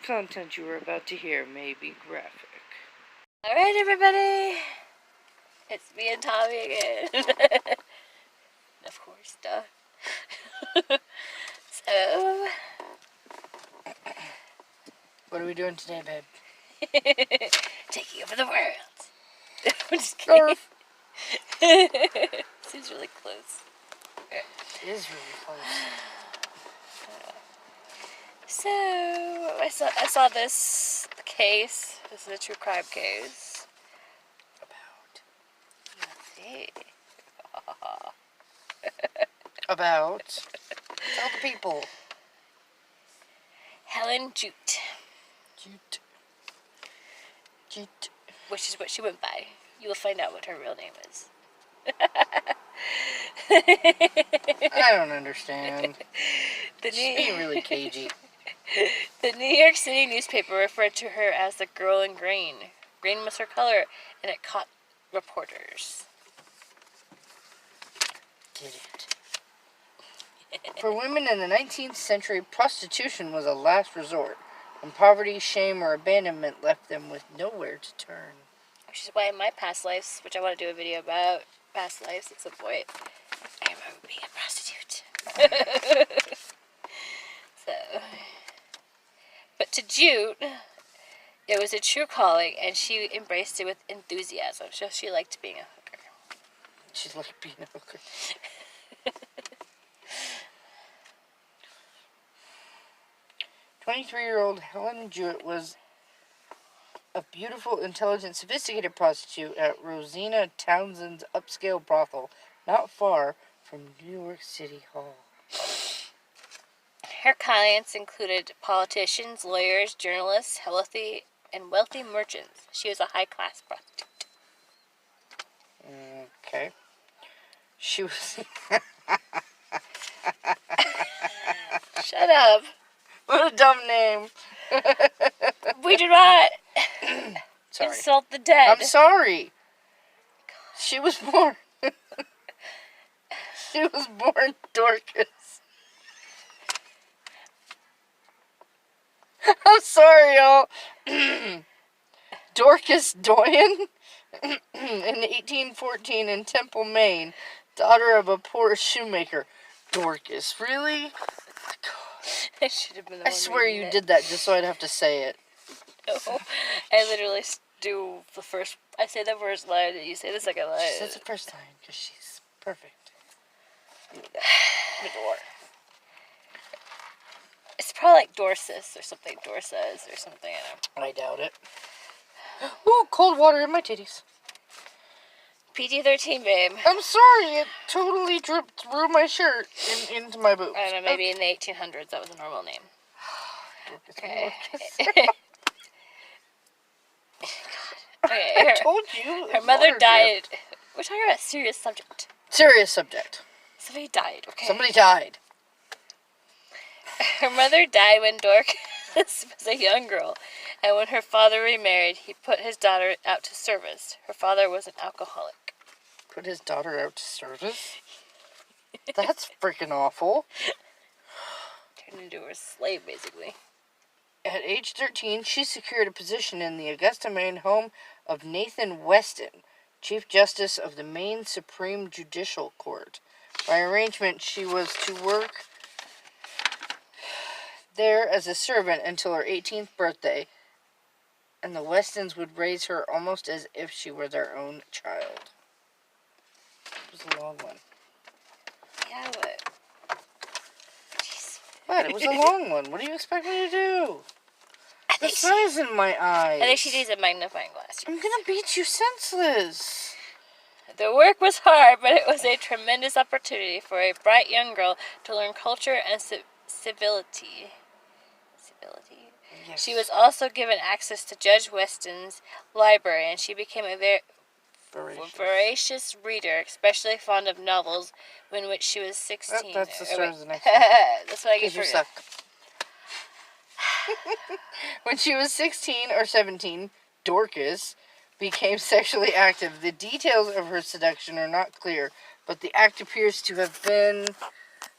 The content you are about to hear may be graphic. Alright, everybody. It's me and Tommy again. Of course, duh. So, What are we doing today, babe? taking over the world. I'm just kidding. Seems really close. It is really close. So, I saw this case. This is a true crime case. Let's see. About? Tell the people. Helen Jewet. Jewet. Which is what she went by. You will find out what her real name is. I don't understand. She's being really cagey. The New York City newspaper referred to her as the girl in green. Green was her color, and it caught reporters. Did it. For women in the 19th century, prostitution was a last resort, when poverty, shame, or abandonment left them with nowhere to turn. Which is why in my past lives, which I want to do a video about past lives at some point, I remember being a prostitute. So, but to Jewet, it was a true calling, and she embraced it with enthusiasm. So she liked being a hooker. She liked being a hooker. 23-year-old Helen Jewet was a beautiful, intelligent, sophisticated prostitute at Rosina Townsend's upscale brothel, not far from New York City Hall. Her clients included politicians, lawyers, journalists, and wealthy merchants. She was a high-class prostitute. Okay. She was... Shut up. What a dumb name. We do not Sorry. insult the dead. I'm sorry. She was born... She was born Dorcas. I'm sorry, y'all. Dorcas Doyen in 1814 in Temple, Maine, daughter of a poor shoemaker. Dorcas, really? I should have been the I one swear reading you it. did that just so I'd have to say it. No, I literally do the first. I say the first line, and you say the second line. She says the first line because she's perfect. Adore. It's probably like Dorcas or something. Dorcas or something. I doubt it. Ooh, cold water in my titties. PG-13, babe. I'm sorry, it totally dripped through my shirt into my boobs. I don't know, maybe in the 1800s that was a normal name. Okay. Okay. I told you. Her mother died. We're talking about a serious subject. Serious subject. Somebody died, okay? Somebody died. Her mother died when Dorcas was a young girl, and when her father remarried, he put his daughter out to service. Her father was an alcoholic. Put his daughter out to service? That's freaking awful. Turned into her slave, basically. At age 13, she secured a position in the Augusta, Maine home of Nathan Weston, Chief Justice of the Maine Supreme Judicial Court. By arrangement, she was to work there as a servant until her 18th birthday, and the Westons would raise her almost as if she were their own child. It was a long one. Yeah, but... Jeez. What? It was a long one. What do you expect me to do? The sun is in my eyes. I think she needs a magnifying glass. I'm gonna beat you senseless. The work was hard, but it was a tremendous opportunity for a bright young girl to learn culture and civility. Yes. She was also given access to Judge Weston's library, and she became a very voracious reader, especially fond of novels, when which she was 16. That's the start of the next one. That's what I get for you suck. When she was 16 or 17, Dorcas became sexually active. The details of her seduction are not clear, but the act appears to have been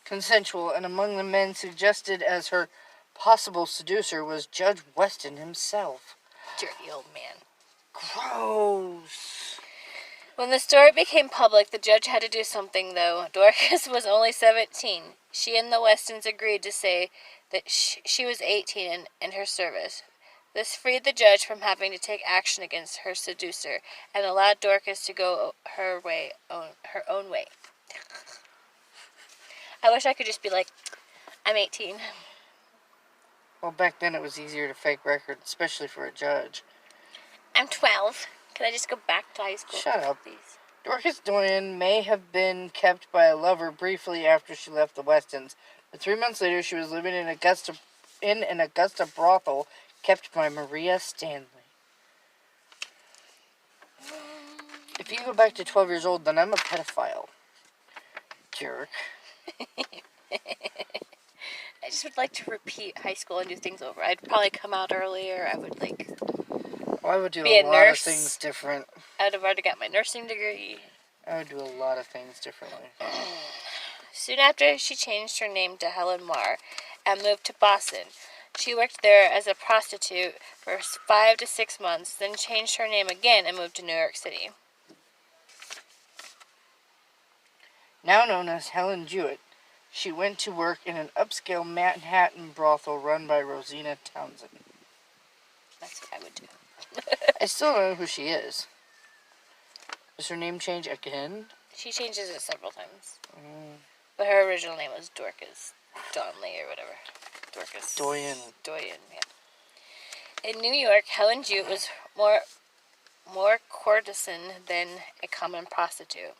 consensual, and among the men suggested as her possible seducer was Judge Weston himself. Dirty old man. Gross. When the story became public, the judge had to do something, though. Dorcas was only 17. She and the Westons agreed to say that she was 18 in her service. This freed the judge from having to take action against her seducer and allowed Dorcas to go her own way. I wish I could just be like, I'm 18. Well, back then it was easier to fake records, especially for a judge. I'm 12. Can I just go back to high school? Shut up. Please. Dorcas Doyen may have been kept by a lover briefly after she left the Westons, but 3 months later she was living in an Augusta brothel kept by Maria Stanley. If you go back to 12 years old, then I'm a pedophile. Jerk. I just would like to repeat high school and do things over. I'd probably come out earlier. I would I would do be a a lot nurse. of things different. I would have already got my nursing degree. I would do a lot of things differently. Soon after, she changed her name to Helen Marr and moved to Boston. She worked there as a prostitute for 5 to 6 months, then changed her name again and moved to New York City. Now known as Helen Jewet, she went to work in an upscale Manhattan brothel run by Rosina Townsend. That's what I would do. I still don't know who she is. Does her name change again? She changes it several times. But her original name was Dorcas Donnelly or whatever. Dorcas Doyen, yeah. In New York, Helen Jewett was more courtesan than a common prostitute.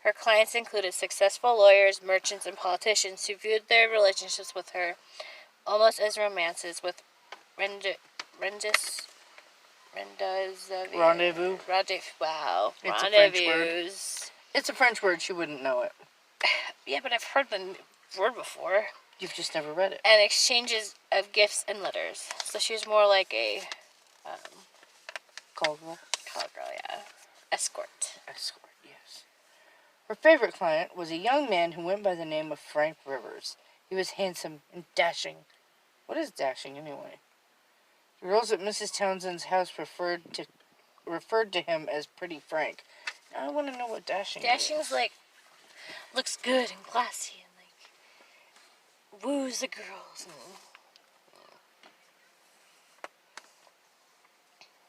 Her clients included successful lawyers, merchants, and politicians who viewed their relationships with her almost as romances with Rendezvous. Wow. It's a French Rendezvous. It's a French word. She wouldn't know it. Yeah, but I've heard the word before. You've just never read it. And exchanges of gifts and letters. So she was more like a Call girl. yeah. Escort. Escort, yes. Her favorite client was a young man who went by the name of Frank Rivers. He was handsome and dashing. What is dashing anyway? The girls at Mrs. Townsend's house referred to him as Pretty Frank. Now I want to know what dashing is. Dashing's like looks good and classy and like woos the girls.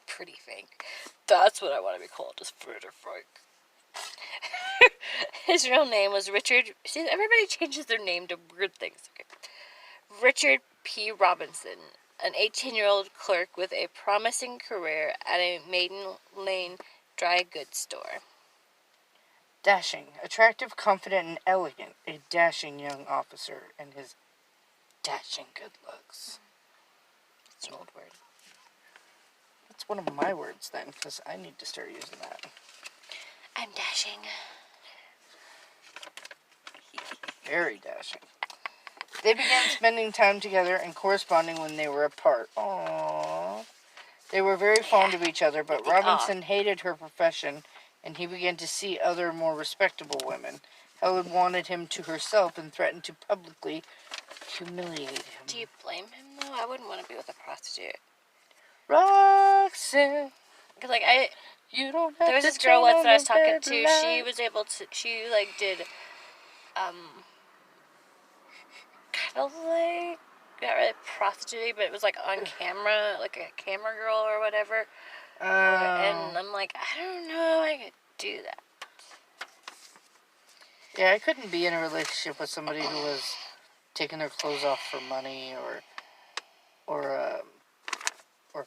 Pretty Frank. That's what I want to be called, just Pretty Frank. His real name was Richard. See, everybody changes their name to weird things. Okay. Richard P. Robinson, an 18-year-old clerk with a promising career at a Maiden Lane dry goods store. Dashing. Attractive, confident, and elegant. A dashing young officer and his dashing good looks. It's an old word. That's one of my words then, because I need to start using that. I'm dashing. Very dashing. They began spending time together and corresponding when they were apart. Aww. They were very fond of each other, but Robinson hated her profession, and he began to see other, more respectable women. Helen wanted him to herself and threatened to publicly humiliate him. Do you blame him, though? I wouldn't want to be with a prostitute. Roxanne, Because, like, you don't have there was to this girl turn once on that I was the talking baby to. She light. was able to. She like did, kind of like not really prostitute, but it was like on camera, like a camera girl or whatever. And I'm like, I don't know, I could do that. Yeah, I couldn't be in a relationship with somebody who was taking their clothes off for money, or a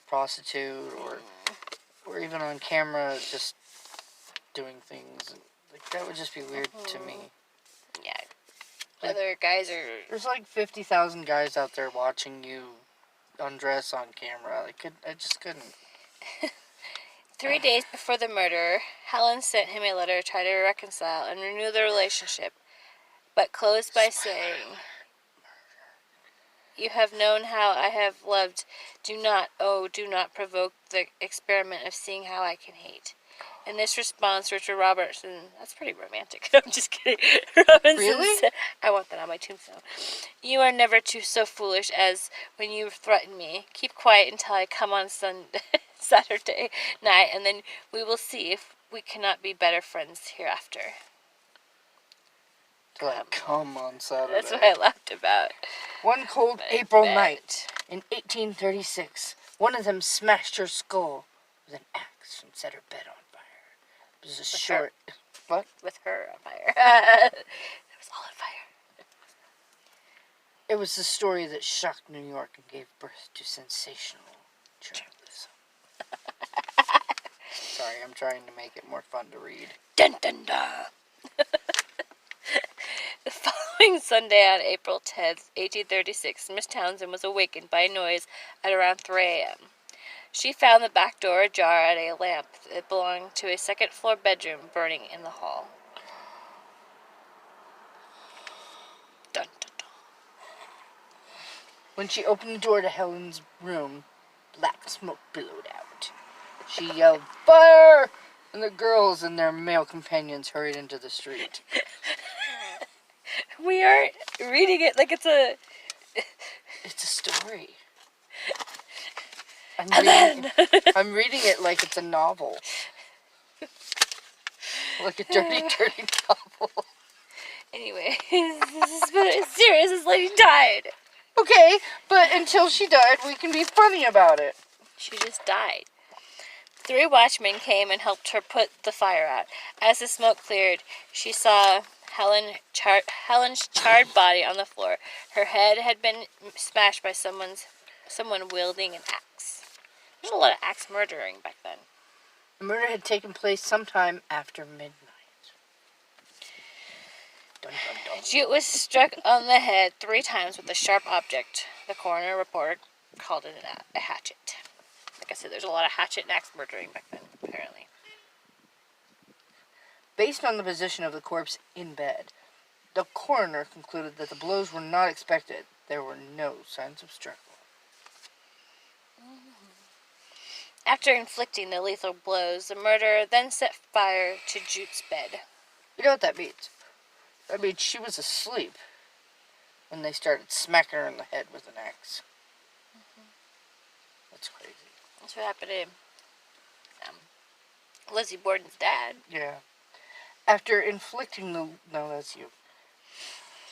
prostitute, or even on camera just doing things. Like, that would just be weird to me. Yeah. Like, Other guys are. There's like 50,000 guys out there watching you undress on camera. I just couldn't. 3 days before the murder, Helen sent him a letter to try to reconcile and renew the relationship, but closed by saying, "You have known how I have loved. Do not provoke the experiment of seeing how I can hate." In this response, Richard Robertson, that's pretty romantic. I'm just kidding. Robinson Really? said, I want that on my tombstone. You are never so foolish as when you threaten me. Keep quiet until I come on Saturday night, and then we will see if we cannot be better friends hereafter. To like come on Saturday. That's what I laughed about. One cold April night in 1836, one of them smashed her skull with an axe and set her bed on fire. It was a short... What? With her on fire. It was all on fire. It was the story that shocked New York and gave birth to sensational journalism. Sorry, I'm trying to make it more fun to read. Dun dun dun! The following Sunday on April 10th, 1836, Miss Townsend was awakened by a noise at around 3 a.m. She found the back door ajar and a lamp that belonged to a second-floor bedroom burning in the hall. Dun, dun, dun. When she opened the door to Helen's room, black smoke billowed out. She yelled, "Fire!" and the girls and their male companions hurried into the street. We are reading it like it's a... It's a story. I'm reading it like it's a novel. Like a dirty, dirty novel. Anyway, it's serious. This lady died. Okay, but until she died, we can be funny about it. She just died. 3 watchmen came and helped her put the fire out. As the smoke cleared, she saw Helen's charred body on the floor. Her head had been smashed by someone wielding an axe. There's a lot of axe murdering back then. The murder had taken place sometime after midnight. Dun, dun, dun. Jewet was struck on the head 3 times with a sharp object. The coroner report called it a hatchet. Like I said, there's a lot of hatchet and axe murdering back then, apparently. Based on the position of the corpse in bed, the coroner concluded that the blows were not expected. There were no signs of struggle. After inflicting the lethal blows, the murderer then set fire to Jewet's bed. You know what that means? That means she was asleep when they started smacking her in the head with an axe. Mm-hmm. That's crazy. That's what happened to Lizzie Borden's dad. Yeah. After inflicting the... No, that's you.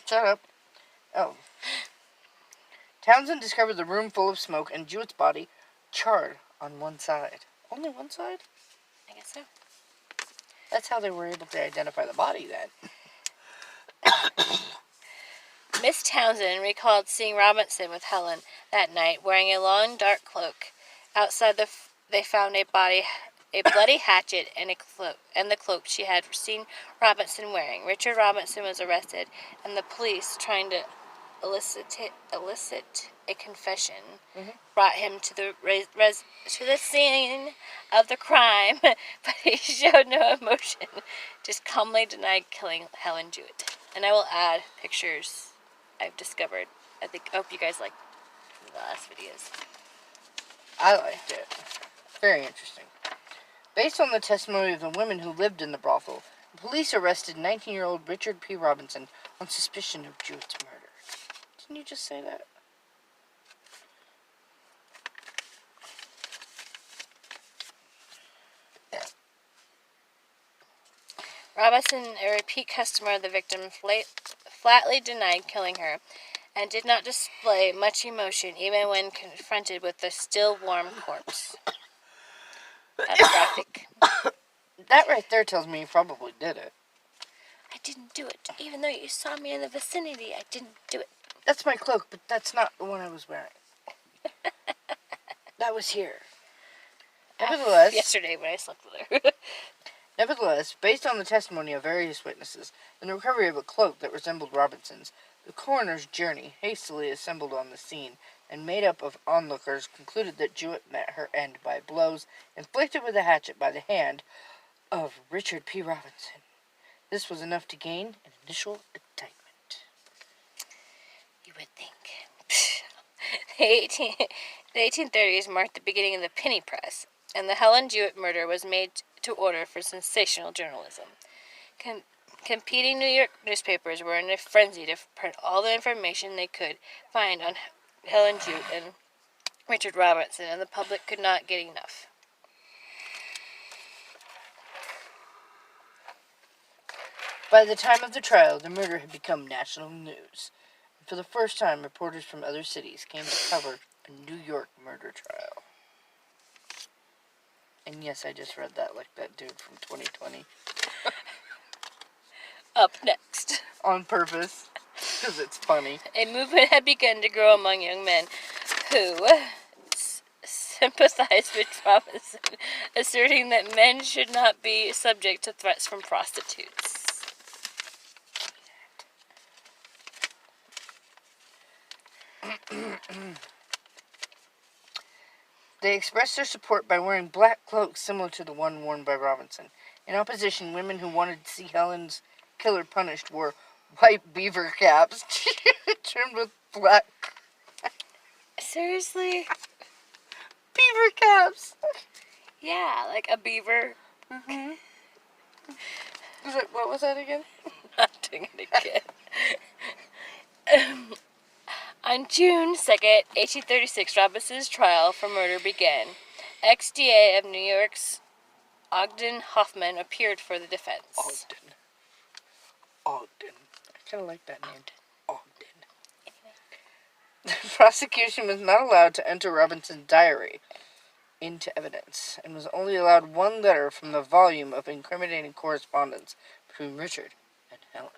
Shut up. Oh. Townsend discovered the room full of smoke and Jewet's body charred on one side. Only one side? I guess so. That's how they were able to identify the body then. Miss Townsend recalled seeing Robinson with Helen that night wearing a long dark cloak. Outside they found a bloody hatchet and the cloak she had seen Robinson wearing. Richard Robinson was arrested, and the police, trying to elicit a confession, brought him to the scene of the crime, but he showed no emotion, just calmly denied killing Helen Jewet. And I will add pictures I've discovered. I hope you guys liked the last videos. I liked it. Very interesting. Based on the testimony of the women who lived in the brothel, the police arrested 19-year-old Richard P. Robinson on suspicion of Jewet's murder. Didn't you just say that? Robinson, a repeat customer of the victim, flatly denied killing her and did not display much emotion even when confronted with the still warm corpse. That's graphic. That right there tells me you probably did it. I didn't do it. Even though you saw me in the vicinity, I didn't do it. That's my cloak, but that's not the one I was wearing. That was here. Nevertheless, yesterday when I slept with her. Nevertheless, based on the testimony of various witnesses and the recovery of a cloak that resembled Robinson's, the coroner's jury, hastily assembled on the scene and made up of onlookers, concluded that Jewet met her end by blows inflicted with a hatchet by the hand of Richard P. Robinson. This was enough to gain an initial indictment. You would think. The 1830s marked the beginning of the penny press, and the Helen Jewet murder was made to order for sensational journalism. Competing New York newspapers were in a frenzy to print all the information they could find on Helen Jewett and Richard Robinson, and the public could not get enough. By the time of the trial, the murder had become national news. And for the first time, reporters from other cities came to cover a New York murder trial. And yes, I just read that like that dude from 2020. Up next. On purpose. Because it's funny. A movement had begun to grow among young men who sympathized with Robinson, asserting that men should not be subject to threats from prostitutes. They expressed their support by wearing black cloaks similar to the one worn by Robinson. In opposition, women who wanted to see Helen's killer punished wore white beaver caps trimmed with black. Seriously? Beaver caps! Yeah, like a beaver. Mm-hmm. What was that again? Not doing it again. On June 2nd, 1836, Robinson's trial for murder began. Ex-DA of New York's Ogden Hoffman appeared for the defense. Ogden. I kind of like that name. Ogden. The prosecution was not allowed to enter Robinson's diary into evidence, and was only allowed one letter from the volume of incriminating correspondence between Richard and Helen.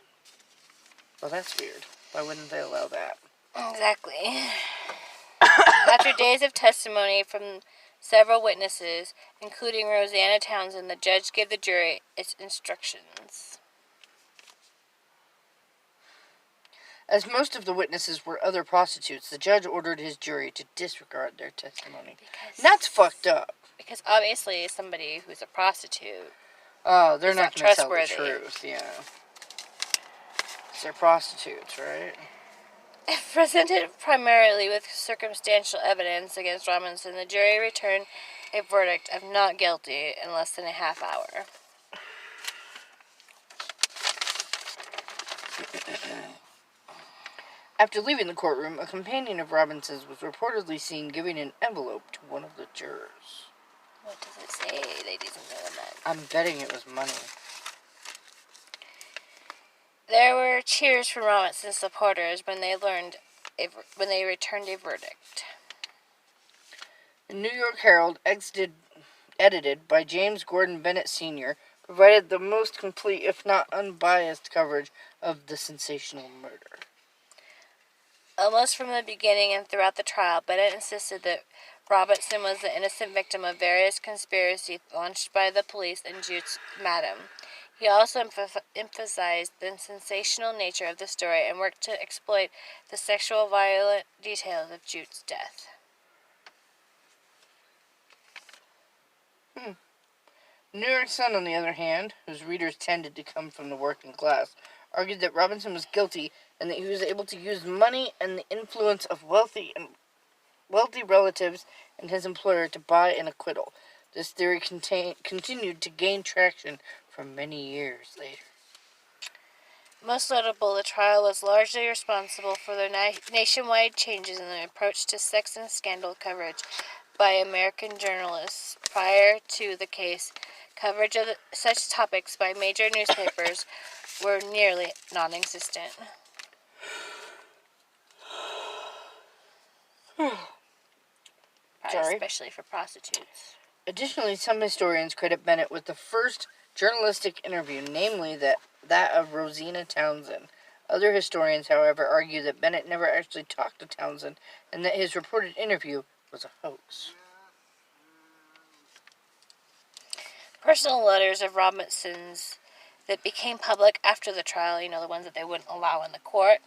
Well, that's weird. Why wouldn't they allow that? Exactly. After days of testimony from several witnesses, including Rosanna Townsend, the judge gave the jury its instructions. As most of the witnesses were other prostitutes, the judge ordered his jury to disregard their testimony. And that's fucked up. Because obviously somebody who's a prostitute... Oh, they're not going to tell the truth, yeah. They're prostitutes, right? Presented primarily with circumstantial evidence against Robinson, the jury returned a verdict of not guilty in less than a half hour. After leaving the courtroom, a companion of Robinson's was reportedly seen giving an envelope to one of the jurors. What does it say, ladies and gentlemen? I'm betting it was money. There were cheers from Robinson's supporters when they returned a verdict. The New York Herald, edited by James Gordon Bennett Sr., provided the most complete, if not unbiased, coverage of the sensational murder. Almost from the beginning and throughout the trial, Bennett insisted that Robinson was the innocent victim of various conspiracies launched by the police and Jude's madam. He also emphasized the sensational nature of the story and worked to exploit the sexual violent details of Jude's death. New York Sun, on the other hand, whose readers tended to come from the working class, argued that Robinson was guilty and that he was able to use money and the influence of wealthy relatives and his employer to buy an acquittal. This theory continued to gain traction for many years later. Most notable, the trial was largely responsible for the nationwide changes in the approach to sex and scandal coverage by American journalists. Prior to the case, coverage of such topics by major newspapers were nearly non-existent. Especially for prostitutes. Additionally, some historians credit Bennett with the first journalistic interview, namely that of Rosanna Townsend. Other historians, however, argue that Bennett never actually talked to Townsend and that his reported interview was a hoax. Personal letters of Robinson's that became public after the trial, the ones that they wouldn't allow in the court,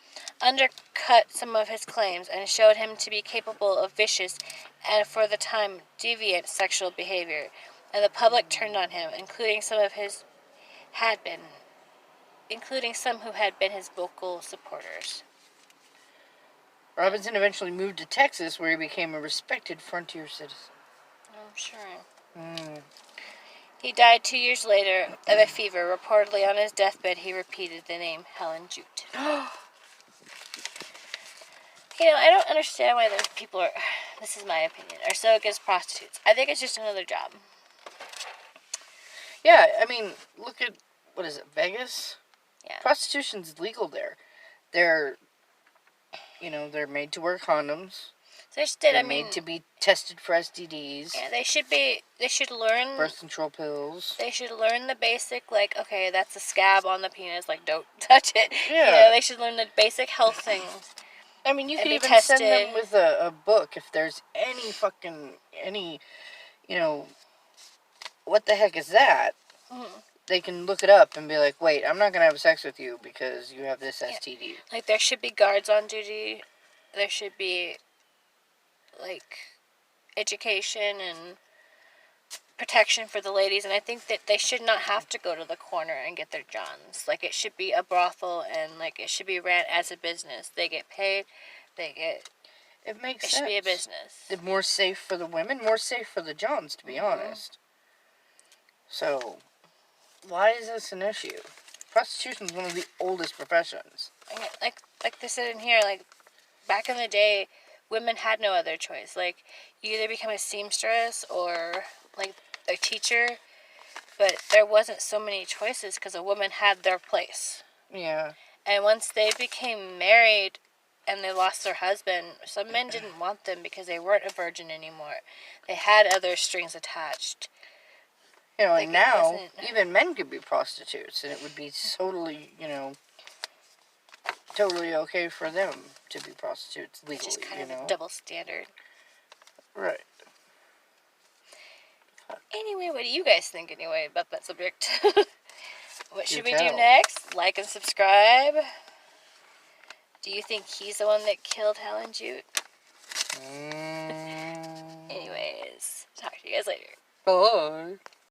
undercut some of his claims and showed him to be capable of vicious and, for the time, deviant sexual behavior, and the public turned on him, including some who had been his vocal supporters. Robinson eventually moved to Texas, where he became a respected frontier citizen. I'm sure. He died 2 years later of a fever. Reportedly on his deathbed, he repeated the name Helen Jewett. I don't understand why those people are, this is my opinion, are so against prostitutes. I think it's just another job. Yeah, I mean, look at, what is it, Vegas? Yeah. Prostitution's legal there. They're, they're made to wear condoms. So They're made to be tested for STDs. Yeah, they should learn birth control pills. They should learn the basic, like, okay, that's a scab on the penis, like, don't touch it. Yeah. They should learn the basic health things. I mean, you could even tested. send them with a book if there's what the heck is that? Mm-hmm. They can look it up and be like, wait, I'm not going to have sex with you because you have this STD. Like, there should be guards on duty. There should be, like, education and protection for the ladies. And I think that they should not have to go to the corner and get their johns. Like, it should be a brothel and, like, it should be ran as a business. They get paid. It makes sense. It should be a business. It's more safe for the women, more safe for the johns, to be honest. So, why is this an issue? Prostitution is one of the oldest professions. Like they said in here, like, back in the day, women had no other choice. Like, you either become a seamstress or, like, a teacher, but there wasn't so many choices because a woman had their place. Yeah. And once they became married and they lost their husband, some men didn't want them because they weren't a virgin anymore. They had other strings attached. Like now, even men could be prostitutes, and it would be totally, totally okay for them to be prostitutes legally. It's just kind of a double standard. Right. Anyway, what do you guys think about that subject? What should we do tell. next? Like and subscribe. Do you think he's the one that killed Helen Jewett? Anyways, talk to you guys later. Bye.